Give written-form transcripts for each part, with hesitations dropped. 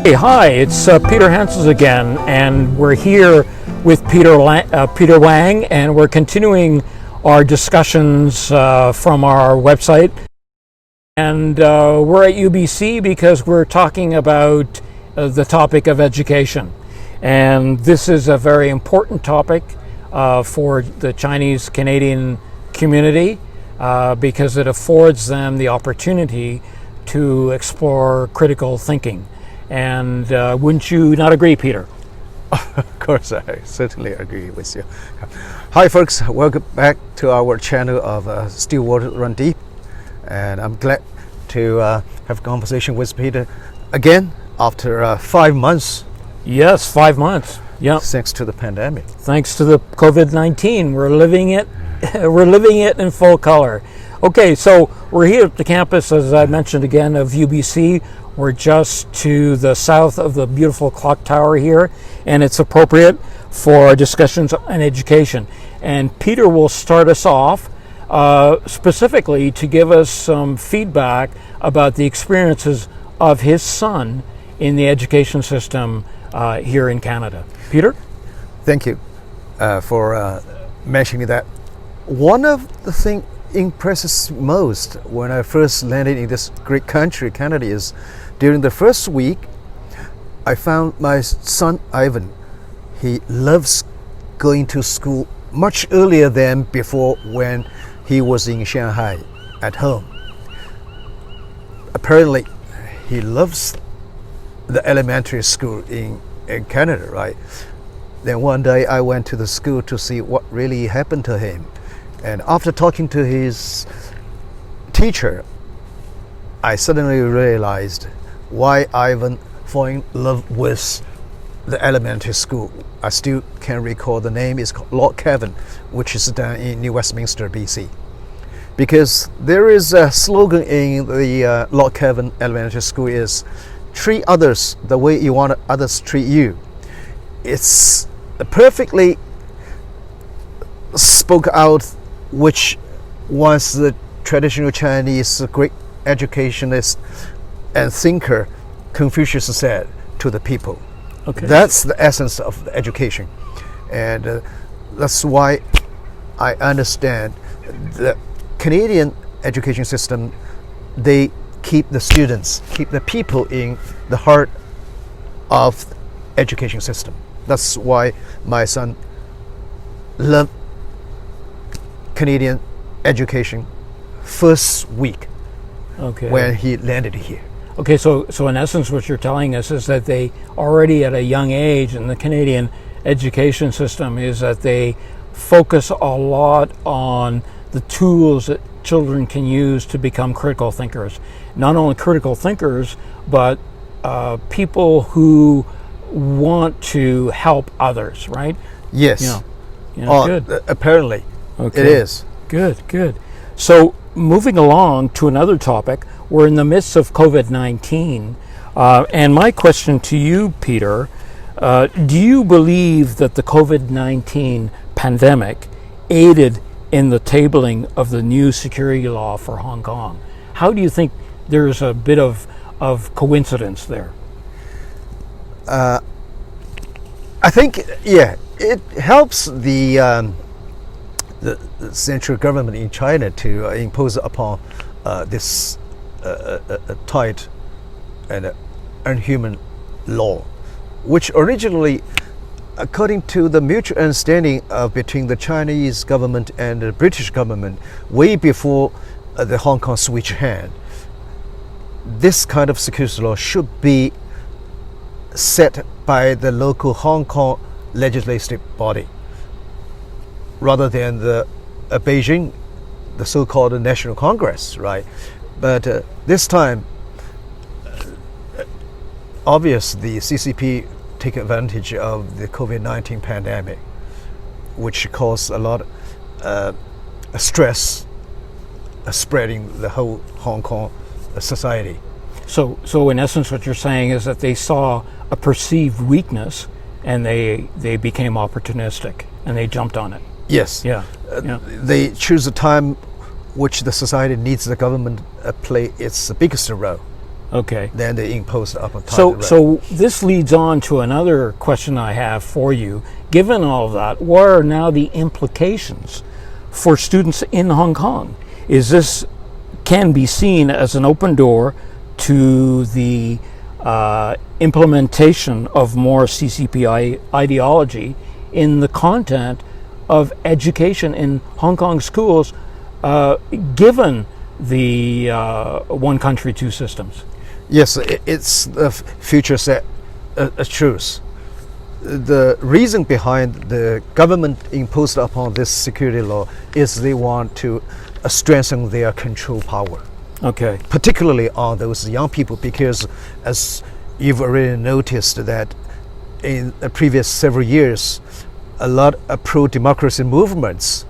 Hey, hi, it's Peter Hansels again, and we're here with Peter Wang, and we're continuing our discussions from our website. And we're at UBC because we're talking about the topic of education. And this is a very important topic for the Chinese Canadian community because it affords them the opportunity to explore critical thinking. And wouldn't you not agree, Peter? Of course, I certainly agree with you. Hi, folks. Welcome back to our channel of Still Water Run Deep. And I'm glad to have a conversation with Peter again after 5 months. Yes, 5 months. Yeah. Thanks to the pandemic. Thanks to the COVID-19, we're living it. We're living it in full color. Okay, so we're here at the campus, as I mentioned again, of UBC. We're just to the south of the beautiful clock tower here, and it's appropriate for discussions on education. And Peter will start us off specifically to give us some feedback about the experiences of his son in the education system here in Canada. Peter? Thank you for mentioning that. One of the things impresses most when I first landed in this great country, Canada, is during the first week, I found my son Ivan. He loves going to school much earlier than before when he was in Shanghai at home. Apparently, he loves the elementary school in Canada, right? Then one day I went to the school to see what really happened to him. And after talking to his teacher, I suddenly realized why Ivan fell in love with the elementary school. I still can recall the name is called Lord Kevin, which is down in New Westminster, BC. Because there is a slogan in the Lord Kevin Elementary School is, treat others the way you want others to treat you. It's perfectly spoke out which was the traditional Chinese great educationist and thinker Confucius said to the people. Okay. That's the essence of the education. And that's why I understand the Canadian education system, they keep the students, keep the people in the heart of the education system. That's why my son loved Canadian education first week when he landed here. Okay, so in essence what you're telling us is that they already at a young age in the Canadian education system is that they focus a lot on the tools that children can use to become critical thinkers. Not only critical thinkers, but people who want to help others, right? Yes. Good. Apparently. Okay. It is. Good. So moving along to another topic, we're in the midst of COVID-19. And my question to you, Peter, do you believe that the COVID-19 pandemic aided in the tabling of the new security law for Hong Kong? How do you think there's a bit of coincidence there? I think, it helps the central government in China to impose upon this tight and unhuman law, which originally, according to the mutual understanding between the Chinese government and the British government, way before the Hong Kong switch hand, this kind of security law should be set by the local Hong Kong legislative body, rather than the Beijing, the so-called National Congress, right? But this time, obviously, the CCP take advantage of the COVID-19 pandemic, which caused a lot of stress spreading the whole Hong Kong society. So in essence, what you're saying is that they saw a perceived weakness and they became opportunistic and they jumped on it. Yes. Yeah. They choose a time which the society needs the government play its biggest role. Okay. Then they imposed apartheid. So this leads on to another question I have for you. Given all of that, what are now the implications for students in Hong Kong? Is this can be seen as an open door to the implementation of more CCP ideology in the content of education in Hong Kong schools, given the one country, two systems? Yes, it's the future set a truth. The reason behind the government imposed upon this security law is they want to strengthen their control power. Okay. Particularly on those young people, because as you've already noticed that in the previous several years, a lot of pro-democracy movements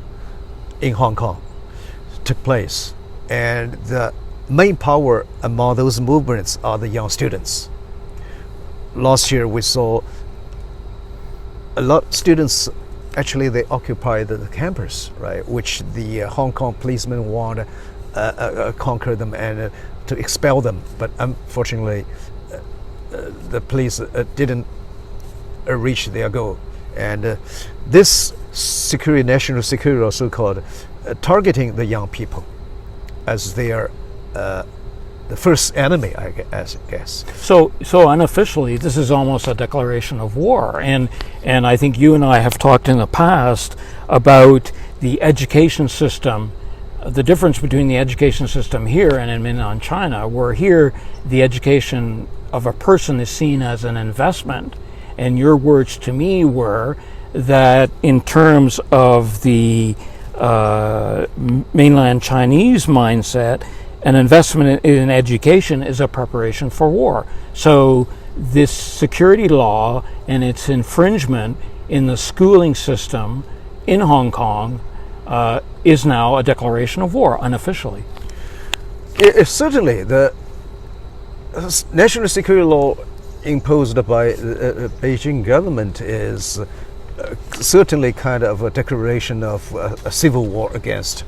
in Hong Kong took place, and the main power among those movements are the young students. Last year we saw a lot of students, actually they occupied the campus, right, which the Hong Kong policemen want to conquer them and to expel them, but unfortunately the police didn't reach their goal. And this national security law, so-called, targeting the young people as their the first enemy, I guess. So unofficially, this is almost a declaration of war, and I think you and I have talked in the past about the education system, the difference between the education system here and in mainland China, where here the education of a person is seen as an investment, and your words to me were that in terms of the mainland Chinese mindset, an investment in education is a preparation for war. So this security law and its infringement in the schooling system in Hong Kong is now a declaration of war, unofficially. Certainly, the national security law imposed by the Beijing government is certainly kind of a declaration of a civil war against,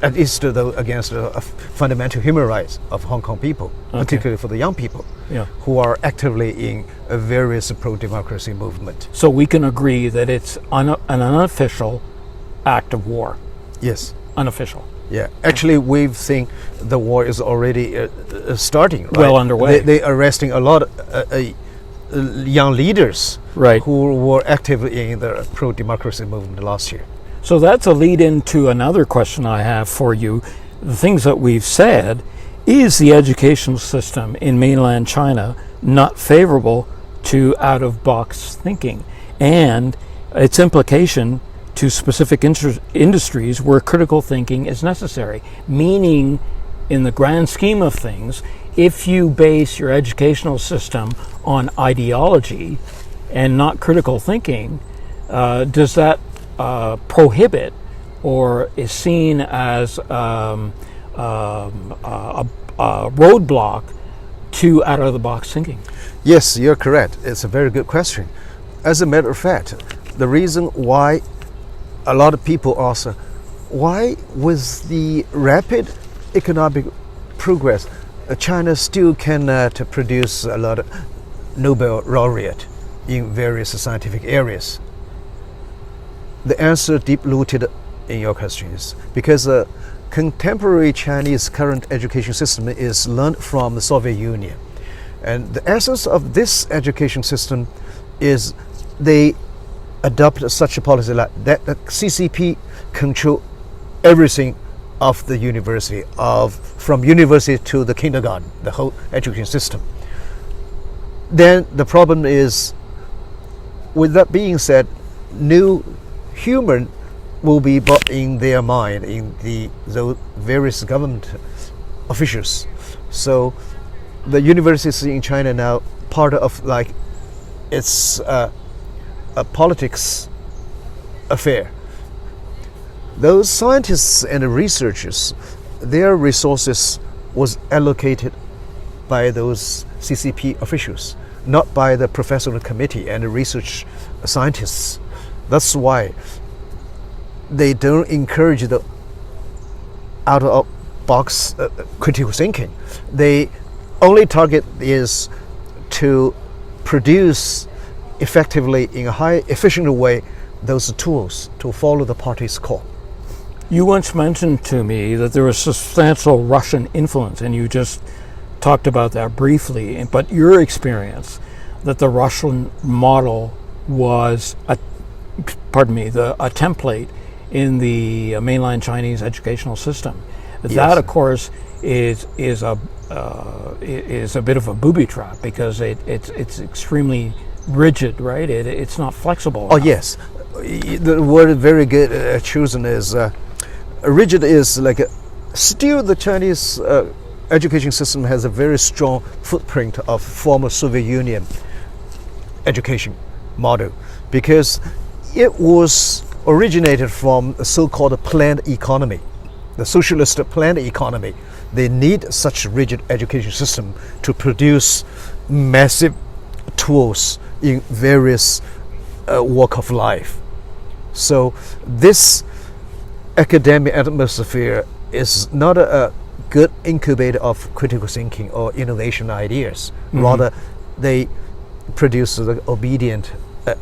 at least against fundamental human rights of Hong Kong people, particularly for the young people who are actively in a various pro-democracy movement. So we can agree that it's an unofficial act of war. Yes. Unofficial. Yeah. Actually, we've seen the war is already starting. Right? Well underway. They're arresting a lot of young leaders who were active in the pro-democracy movement last year. So that's a lead into another question I have for you. The things that we've said, is the educational system in mainland China not favorable to out-of-box thinking, and its implication to specific industries where critical thinking is necessary? Meaning, in the grand scheme of things, if you base your educational system on ideology and not critical thinking, does that prohibit or is seen as a roadblock to out-of-the-box thinking? Yes, you're correct. It's a very good question. As a matter of fact, the reason why a lot of people ask, why with the rapid economic progress, China still cannot produce a lot of Nobel laureate in various scientific areas? The answer deep-rooted in your question is because contemporary Chinese current education system is learned from the Soviet Union. And the essence of this education system is they adopt such a policy like that the CCP control everything of the university, from university to the kindergarten, the whole education system. Then the problem is, with that being said, new human will be brought in their mind in the various government officials. So the universities in China now part of like it's a politics affair. Those scientists and researchers, their resources was allocated by those CCP officials, not by the professional committee and the research scientists. That's why they don't encourage the out-of-box critical thinking. They only target is to produce effectively in a high efficient way those tools to follow the party's call. You once mentioned to me that there was substantial Russian influence, and you just talked about that briefly, but your experience that the Russian model was a template in the mainland Chinese educational system. Yes. That, of course, is a bit of a booby trap, because it's extremely rigid, right? It's not flexible Oh enough. yes, the word very good chosen is rigid. Is like still the Chinese education system has a very strong footprint of former Soviet Union education model, because it was originated from a so-called planned economy, the socialist planned economy. They need such rigid education system to produce massive tools in various walk of life. So this academic atmosphere is not a good incubator of critical thinking or innovation ideas. Rather, they produce the obedient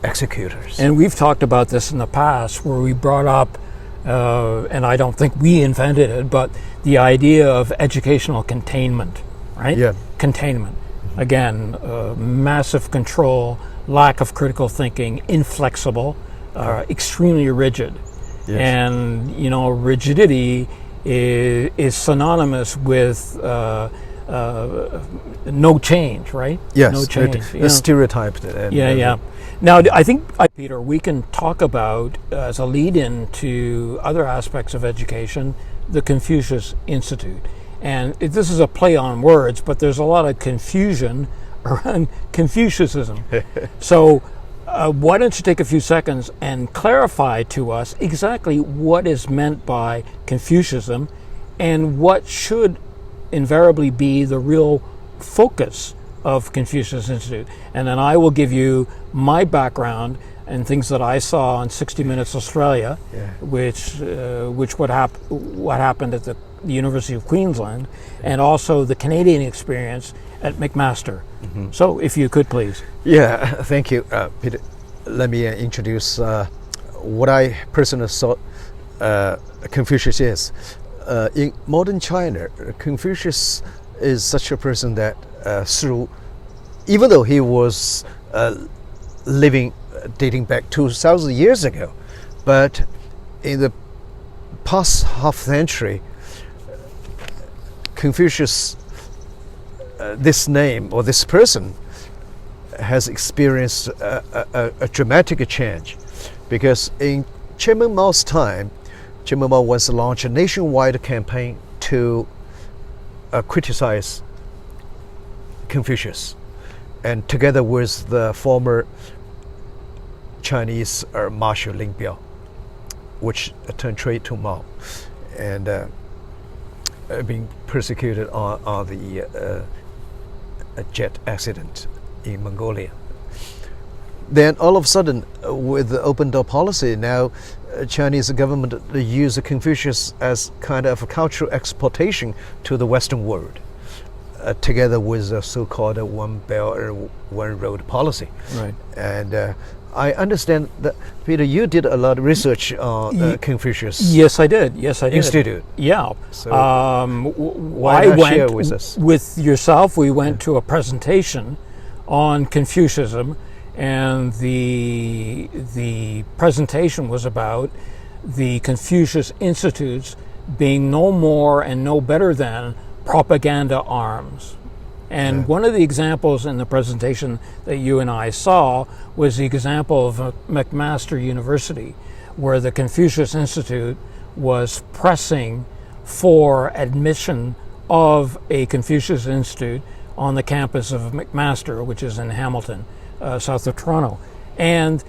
executors. And we've talked about this in the past, where we brought up, and I don't think we invented it, but the idea of educational containment, right? Yeah. Containment. Again, massive control, lack of critical thinking, inflexible, extremely rigid. Yes. And, rigidity is synonymous with no change, right? Yes, no change. stereotyped. Yeah. Now, I think, Peter, we can talk about, as a lead-in to other aspects of education, the Confucius Institute. And this is a play on words, but there's a lot of confusion around Confucianism. So why don't you take a few seconds and clarify to us exactly what is meant by Confucianism and what should invariably be the real focus of Confucius Institute. And then I will give you my background and things that I saw on 60 Minutes Australia, which what happened at the University of Queensland, and also the Canadian experience at McMaster. So if you could please. Yeah, thank you, Peter. Let me introduce what I personally thought Confucius is. In modern China, Confucius is such a person that even though he was living dating back 2,000 years ago, but in the past half century, Confucius, this name or this person, has experienced a dramatic change, because in Chairman Mao's time, Chairman Mao once launched a nationwide campaign to criticize Confucius, and together with the former Chinese Marshal Ling Biao, which turned traitor to Mao, and being persecuted on the jet accident in Mongolia. Then all of a sudden, with the open door policy, now Chinese government use Confucius as kind of a cultural exportation to the Western world, together with the so-called One Belt and One Road policy. Right. And I understand that, Peter, you did a lot of research on Confucius. Yes, I did. Institute. Yeah. So I not went share with us? with yourself. We went to a presentation on Confucianism, and the presentation was about the Confucius Institutes being no more and no better than propaganda arms. And one of the examples in the presentation that you and I saw was the example of McMaster University, where the Confucius Institute was pressing for admission of a Confucius Institute on the campus of McMaster, which is in Hamilton, south of Toronto. And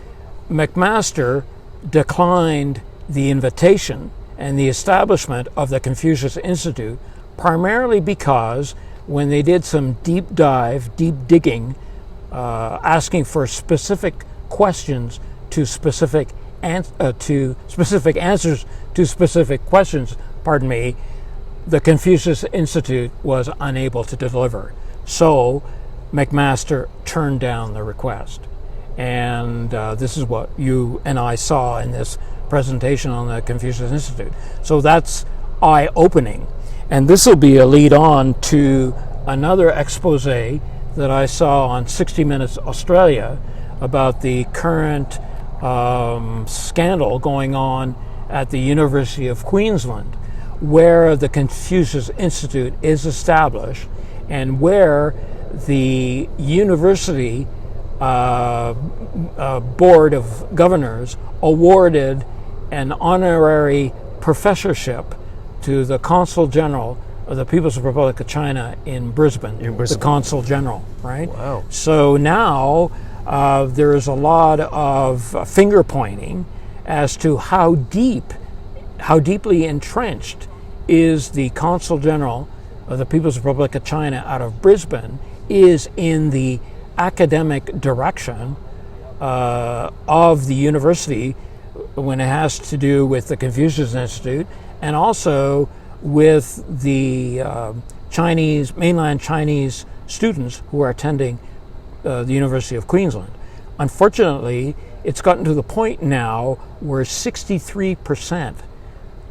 McMaster declined the invitation and the establishment of the Confucius Institute, primarily because when they did some deep digging, asking for specific questions to specific answers to specific questions, the Confucius Institute was unable to deliver. So McMaster turned down the request. And this is what you and I saw in this presentation on the Confucius Institute. So that's eye-opening. And this will be a lead-on to another expose that I saw on 60 Minutes Australia about the current scandal going on at the University of Queensland, where the Confucius Institute is established and where the university board of governors awarded an honorary professorship to the Consul General of the People's Republic of China in Brisbane. The Consul General, right? Wow. So now there is a lot of finger pointing as to how deeply entrenched is the Consul General of the People's Republic of China out of Brisbane is in the academic direction of the university when it has to do with the Confucius Institute and also with the mainland Chinese students who are attending the University of Queensland. Unfortunately, it's gotten to the point now where 63%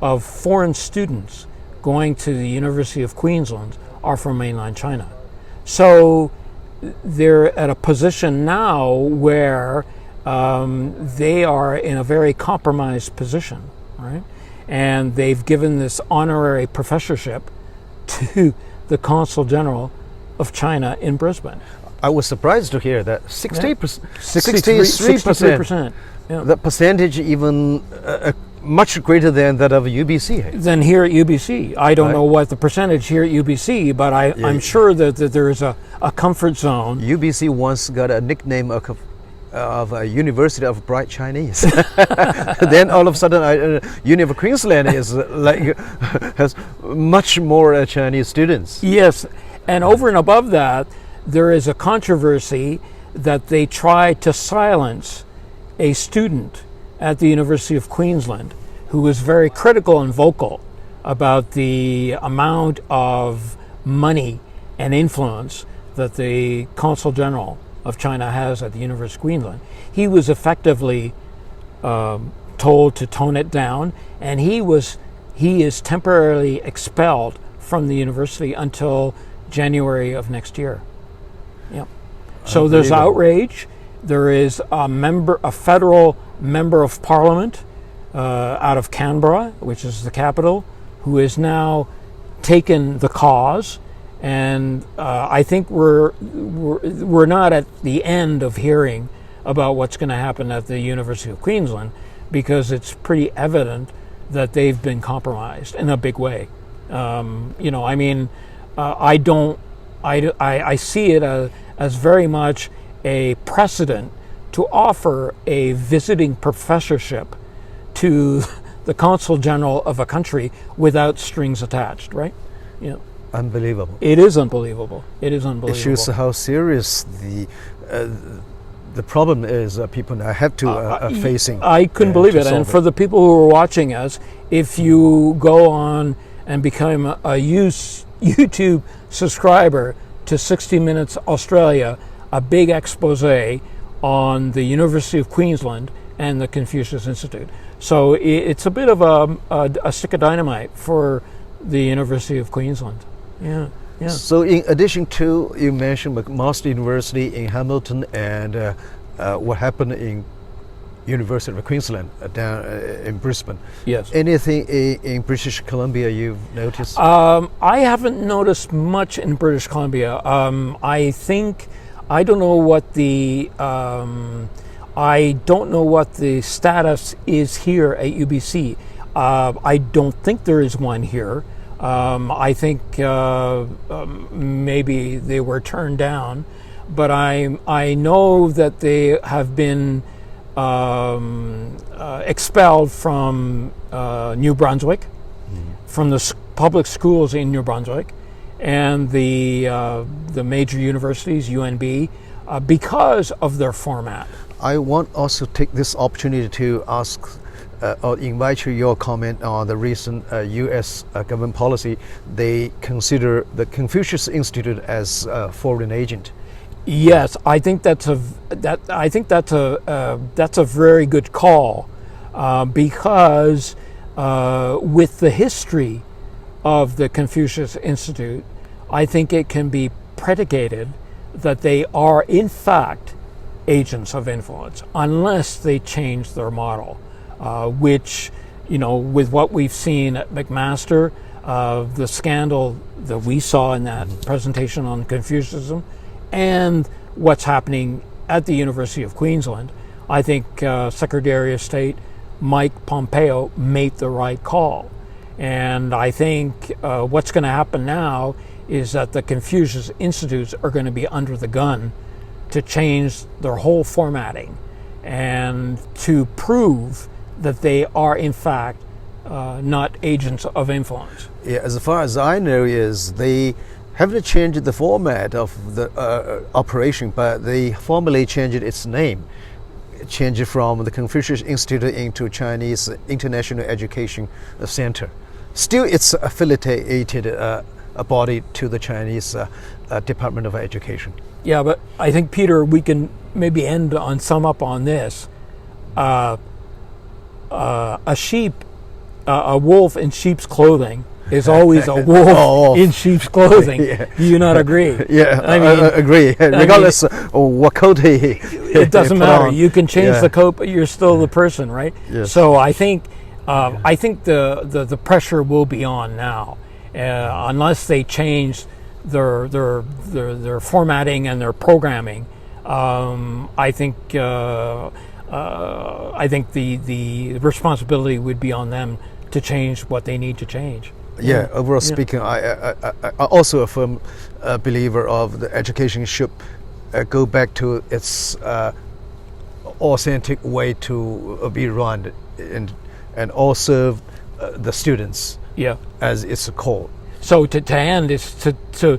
of foreign students going to the University of Queensland are from mainland China. So they're at a position now where they are in a very compromised position, right? And they've given this honorary professorship to the Consul General of China in Brisbane. I was surprised to hear that 63%. 63%. Yeah. The percentage even much greater than that of UBC. Than here at UBC. I don't know what the percentage here at UBC, but I'm sure that there is a comfort zone. UBC once got a nickname of a University of Bright Chinese. Then all of a sudden, Uni of Queensland is has much more Chinese students. Yes, and over and above that, there is a controversy that they tried to silence a student at the University of Queensland who was very critical and vocal about the amount of money and influence that the Consul General of China has at the University of Queensland. He was effectively told to tone it down, and he is temporarily expelled from the university until January of next year. Yep. So there's outrage. There is a federal member of parliament out of Canberra, which is the capital, who has now taken the cause. And I think we're not at the end of hearing about what's going to happen at the University of Queensland, because it's pretty evident that they've been compromised in a big way. I see it as very much a precedent to offer a visiting professorship to the Consul General of a country without strings attached, right? Yeah. Unbelievable. It is unbelievable. It is unbelievable. It shows how serious the problem is people now have to facing. I couldn't believe it. And for the people who are watching us, if you go on and become a YouTube subscriber to 60 Minutes Australia, a big expose on the University of Queensland and the Confucius Institute. So it's a bit of a stick of dynamite for the University of Queensland. Yeah. So in addition to, you mentioned McMaster University in Hamilton and what happened in University of Queensland down in Brisbane. Yes. Anything in British Columbia you've noticed? I haven't noticed much in British Columbia. I don't know what the status is here at UBC. I don't think there is one here. I think maybe they were turned down, but I know that they have been expelled from New Brunswick, from the public schools in New Brunswick, and the major universities, UNB, because of their format. I want also take this opportunity to ask I'll invite your comment on the recent U.S. Government policy. They consider the Confucius Institute as a foreign agent. Yes, I think that's a very good call, because with the history of the Confucius Institute, I think it can be predicated that they are in fact agents of influence, unless they change their model, which, with what we've seen at McMaster, the scandal that we saw in that presentation on Confucianism, and what's happening at the University of Queensland, I think Secretary of State Mike Pompeo made the right call. And I think what's going to happen now is that the Confucius Institutes are going to be under the gun to change their whole formatting and to prove that they are in fact not agents of influence. Yeah, as far as I know, is they haven't changed the format of the operation, but they formally changed its name, changed it from the Confucius Institute into Chinese International Education Center. Still, it's affiliated a body to the Chinese Department of Education. Yeah, but I think, Peter, we can maybe sum up on this. A wolf in sheep's clothing is always a wolf in sheep's clothing. Yeah. Do you not agree? Yeah, I agree. Regardless of what coat it doesn't matter. You can change the coat, but you're still the person, right? Yes. So I think the pressure will be on now, unless they change their formatting and their programming. I think the responsibility would be on them to change what they need to change. Yeah, overall speaking, I also a firm believer of the education should go back to its authentic way to be run, and all serve the students. Yeah, as its core. So to end is to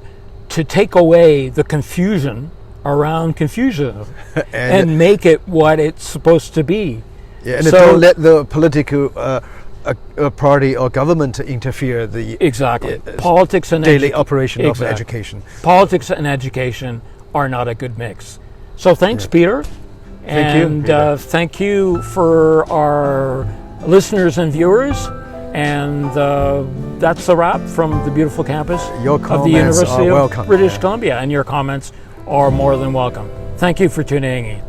take away the confusion around Confucianism and make it what it's supposed to be. Yeah, and don't let the political party or government interfere the politics and daily operation of education. Politics and education are not a good mix. So thanks, Peter. Thank you. Thank you for our listeners and viewers. And that's a wrap from the beautiful campus of the University of British Columbia. And your comments are more than welcome. Thank you for tuning in.